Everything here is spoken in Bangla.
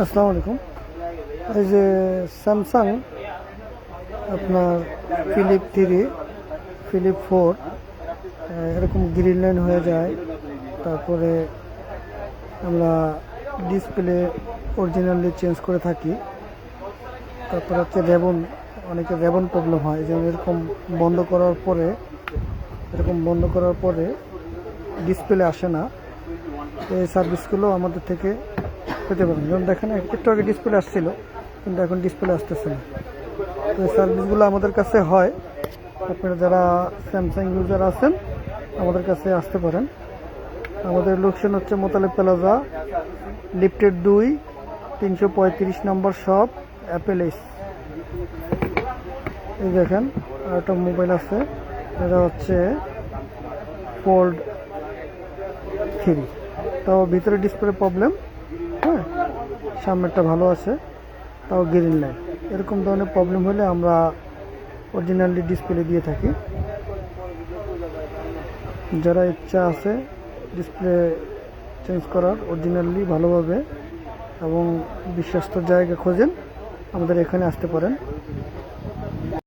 আসসালামু আলাইকুম। এই যে স্যামসাং আপনার ফিলিপ 3, ফিলিপ 4 এরকম গ্রিন লাইন হয়ে যায়। তারপরে আমরা ডিসপ্লে অরিজিনালি চেঞ্জ করে থাকি। তারপরে হচ্ছে রেবন, অনেকের রেবন প্রবলেম হয়, যেমন এরকম বন্ধ করার পরে ডিসপ্লে আসে না। এই সার্ভিসগুলো আমাদের থেকে পেতে পারেন। যেমন দেখেন একটু আগে ডিসপ্লে আসছিল, কিন্তু এখন ডিসপ্লে আসতেছে না। তো এই সার্ভিসগুলো আমাদের কাছে হয়। আপনারা যারা স্যামসাং ইউজার আছেন আমাদের কাছে আসতে পারেন। আমাদের লোকেশন হচ্ছে মোতালেব প্লাজা, লিফটেড 2, 335 নম্বর শপ, অ্যাপেলেস। এই দেখেন আর একটা মোবাইল আছে, এটা হচ্ছে ফোল্ড 3। তাও ভিতরে ডিসপ্লে প্রবলেম, হ্যাঁ, সামনেরটা ভালো আছে, তাও গ্রিন লাইট। এরকম ধরনের প্রবলেম হলে আমরা অরিজিনালি ডিসপ্লে দিয়ে থাকি। যারা ইচ্ছা আছে ডিসপ্লে চেঞ্জ করার অরিজিনালি ভালোভাবে এবং বিশ্বস্ত জায়গা খোঁজেন, আমাদের এখানে আসতে পারেন।